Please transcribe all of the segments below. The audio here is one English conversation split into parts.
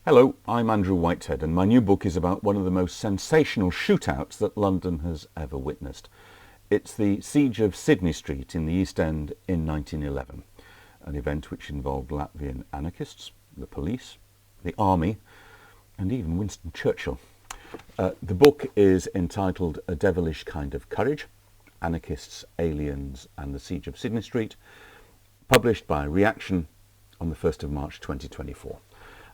Hello, I'm Andrew Whitehead, and my new book is about one of the most sensational shootouts that London has ever witnessed. It's the Siege of Sidney Street in the East End in 1911, an event which involved Latvian anarchists, the police, the army, and even Winston Churchill. The book is entitled A Devilish Kind of Courage, Anarchists, Aliens and the Siege of Sidney Street, published by Reaktion on the 1st of March 2024.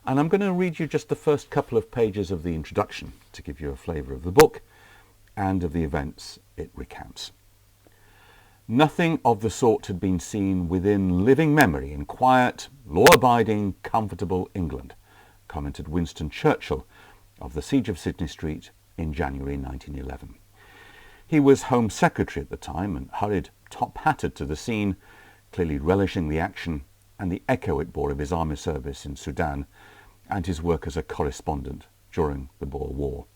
And I'm going to read you just the first couple of pages of the introduction to give you a flavour of the book and of the events it recounts. Nothing of the sort had been seen within living memory in quiet, law-abiding, comfortable England, commented Winston Churchill of the Siege of Sidney Street in January 1911. He was Home Secretary at the time and hurried top-hatted to the scene, clearly relishing the action and the echo it bore of his army service in Sudan and his work as a correspondent during the Boer War.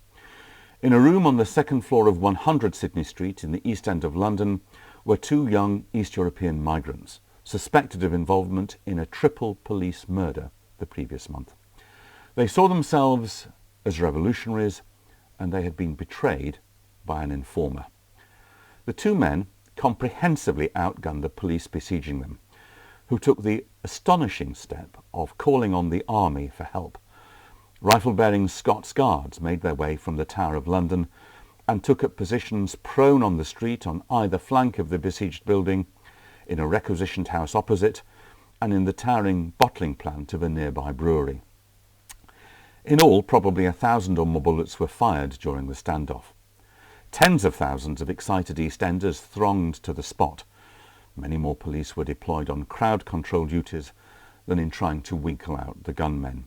In a room on the second floor of 100 Sidney Street in the East End of London were two young East European migrants suspected of involvement in a triple police murder the previous month. They saw themselves as revolutionaries and they had been betrayed by an informer. The two men comprehensively outgunned the police besieging them, who took the astonishing step of calling on the army for help. Rifle-bearing Scots Guards made their way from the Tower of London and took up positions prone on the street on either flank of the besieged building, in a requisitioned house opposite, and in the towering bottling plant of a nearby brewery. In all, probably 1,000 or more bullets were fired during the standoff. Tens of thousands of excited East Enders thronged to the spot. Many more police were deployed on crowd control duties than in trying to winkle out the gunmen.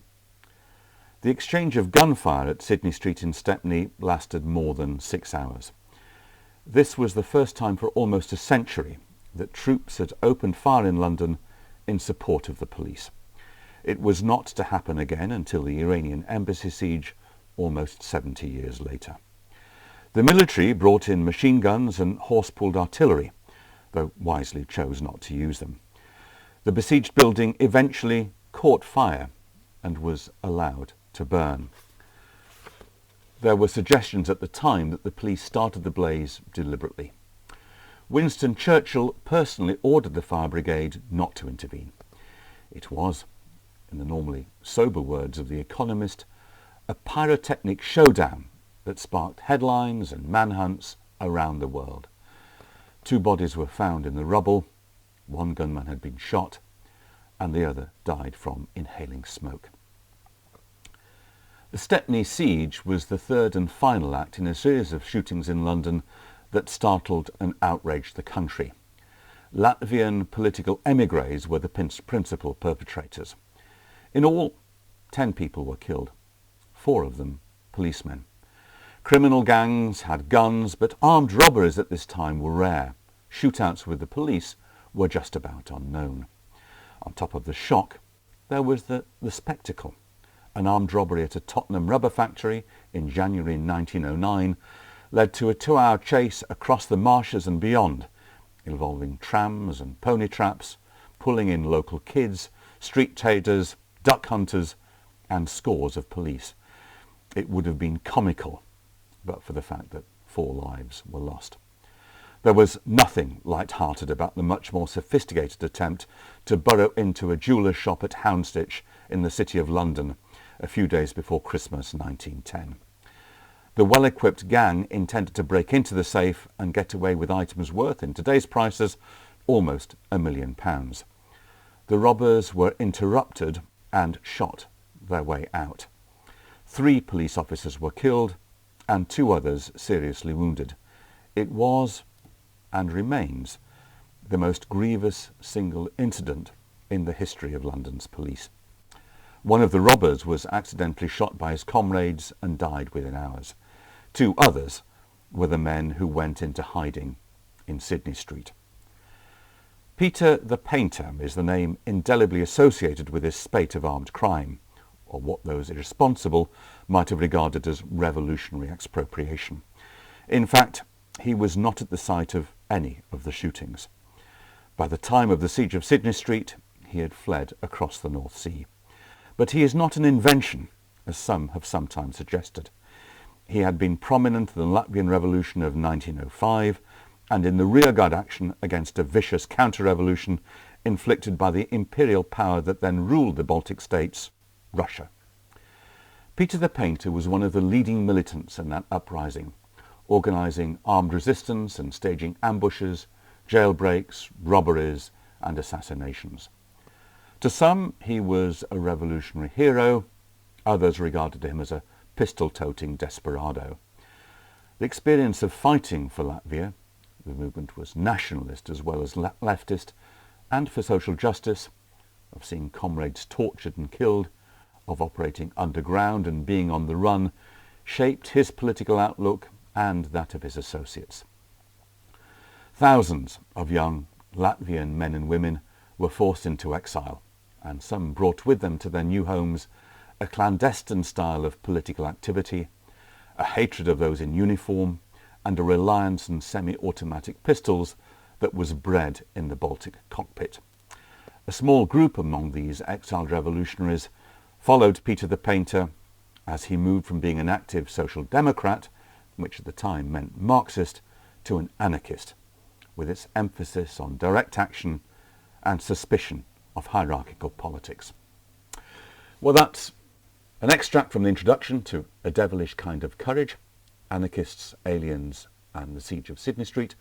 The exchange of gunfire at Sidney Street in Stepney lasted more than 6 hours. This was the first time for almost a century that troops had opened fire in London in support of the police. It was not to happen again until the Iranian embassy siege almost 70 years later. The military brought in machine guns and horse-pulled artillery, though wisely chose not to use them. The besieged building eventually caught fire and was allowed to burn. There were suggestions at the time that the police started the blaze deliberately. Winston Churchill personally ordered the fire brigade not to intervene. It was, in the normally sober words of The Economist, a pyrotechnic showdown that sparked headlines and manhunts around the world. 2 bodies were found in the rubble. 1 gunman had been shot and the other died from inhaling smoke. The Stepney siege was the third and final act in a series of shootings in London that startled and outraged the country. Latvian political émigrés were the principal perpetrators. In all, 10 people were killed, 4 of them policemen. Criminal gangs had guns, but armed robberies at this time were rare. Shootouts with the police were just about unknown. On top of the shock, there was the spectacle. An armed robbery at a Tottenham rubber factory in January 1909 led to a 2-hour chase across the marshes and beyond, involving trams and pony traps, pulling in local kids, street traders, duck hunters, and scores of police. It would have been comical, but for the fact that 4 lives were lost. There was nothing light-hearted about the much more sophisticated attempt to burrow into a jeweller's shop at Houndsditch in the City of London a few days before Christmas 1910. The well-equipped gang intended to break into the safe and get away with items worth, in today's prices, almost £1 million. The robbers were interrupted and shot their way out. 3 police officers were killed and 2 others seriously wounded. It was, and remains, the most grievous single incident in the history of London's police. One of the robbers was accidentally shot by his comrades and died within hours. 2 others were the men who went into hiding in Sidney Street. Peter the Painter is the name indelibly associated with this spate of armed crime, or what those irresponsible might have regarded as revolutionary expropriation. In fact, he was not at the site of any of the shootings. By the time of the Siege of Sidney Street, he had fled across the North Sea. But he is not an invention as some have sometimes suggested. He had been prominent in the Latvian Revolution of 1905 and in the rearguard action against a vicious counter-revolution inflicted by the imperial power that then ruled the Baltic states, Russia. Peter the Painter was one of the leading militants in that uprising, organising armed resistance and staging ambushes, jailbreaks, robberies and assassinations. To some he was a revolutionary hero, others regarded him as a pistol-toting desperado. The experience of fighting for Latvia, the movement was nationalist as well as leftist, and for social justice, of seeing comrades tortured and killed, of operating underground and being on the run, shaped his political outlook and that of his associates. Thousands of young Latvian men and women were forced into exile, and some brought with them to their new homes a clandestine style of political activity, a hatred of those in uniform, and a reliance on semi-automatic pistols that was bred in the Baltic cockpit. A small group among these exiled revolutionaries followed Peter the Painter as he moved from being an active social democrat, which at the time meant Marxist, to an anarchist, with its emphasis on direct action and suspicion of hierarchical politics. Well, that's an extract from the introduction to A Devilish Kind of Courage, Anarchists, Aliens and the Siege of Sidney Street.